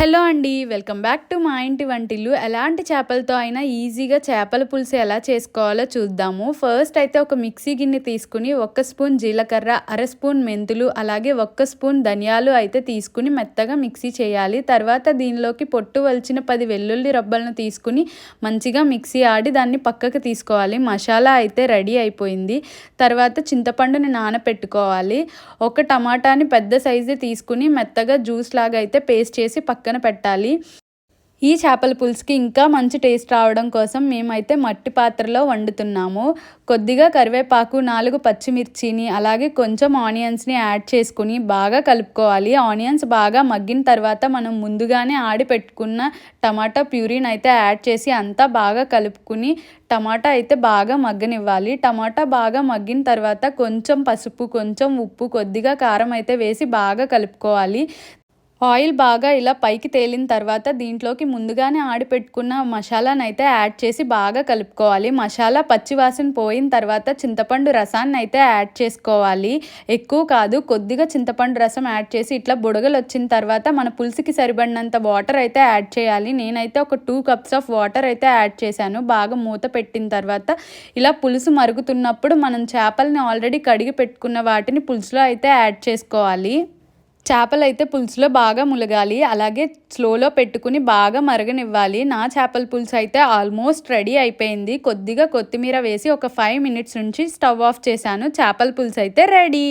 Hello అండి, welcome back to మా ఇంటి వంటిల్లు. ఎలాంటి చేపలతో అయినా ఈజీగా చేపల పులుసు ఎలా చేసుకోవాలో చూద్దాము. ఫస్ట్ అయితే ఒక మిక్సీ గిన్నె తీసుకుని 1 స్పూన్ జీలకర్ర, అర స్పూన్ మెంతులు, అలాగే 1 స్పూన్ ధనియాలు అయితే తీసుకుని మెత్తగా మిక్సీ చేయాలి. తర్వాత దీనిలోకి పొట్టు వలిచిన 10 వెల్లుల్లి రబ్బలను తీసుకుని మంచిగా మిక్సీ ఆడి దాన్ని పక్కకు తీసుకోవాలి. మసాలా అయితే రెడీ అయిపోయింది. తర్వాత చింతపండుని నానపెట్టుకోవాలి. ఒక టమాటాని పెద్ద సైజు తీసుకుని మెత్తగా జ్యూస్ లాగా అయితే పేస్ట్ చేసి పక్కన పెట్టాలి. ఈ చేపల పులుసుకి ఇంకా మంచి టేస్ట్ రావడం కోసం మేమైతే మట్టి పాత్రలో వండుతున్నాము. కొద్దిగా కరివేపాకు, 4 పచ్చిమిర్చిని, అలాగే కొంచెం ఆనియన్స్ని యాడ్ చేసుకుని బాగా కలుపుకోవాలి. ఆనియన్స్ బాగా మగ్గిన తర్వాత మనం ముందుగానే ఆడి పెట్టుకున్న టమాటా ప్యూరీని అయితే యాడ్ చేసి అంతా బాగా కలుపుకుని టమాటా అయితే బాగా మగ్గనివ్వాలి. టమాటా బాగా మగ్గిన తర్వాత కొంచెం పసుపు, కొంచెం ఉప్పు, కొద్దిగా కారం అయితే వేసి బాగా కలుపుకోవాలి. ఆయిల్ బాగా ఇలా పైకి తేలిన తర్వాత దీంట్లోకి ముందుగానే ఆడిపెట్టుకున్న మసాలాను అయితే యాడ్ చేసి బాగా కలుపుకోవాలి. మసాలా పచ్చివాసన పోయిన తర్వాత చింతపండు రసాన్ని అయితే యాడ్ చేసుకోవాలి. ఎక్కువ కాదు, కొద్దిగా చింతపండు రసం యాడ్ చేసి ఇట్లా బుడగలు వచ్చిన తర్వాత మన పులుసుకి సరిపడినంత వాటర్ అయితే యాడ్ చేయాలి. నేనైతే ఒక 2 కప్స్ ఆఫ్ వాటర్ అయితే యాడ్ చేశాను. బాగా మూత పెట్టిన తర్వాత ఇలా పులుసు మరుగుతున్నప్పుడు మనం చేపల్ని ఆల్రెడీ కడిగి పెట్టుకున్న వాటిని పులుసులో అయితే యాడ్ చేసుకోవాలి. చేపలైతే పులుసులో బాగా ములగాలి. అలాగే స్లోలో పెట్టుకుని బాగా మరగనివ్వాలి. నా చేపల పులుసు అయితే ఆల్మోస్ట్ రెడీ అయిపోయింది. కొద్దిగా కొత్తిమీర వేసి ఒక 5 మినిట్స్ నుంచి స్టవ్ ఆఫ్ చేశాను. చేపల పులుసు అయితే రెడీ.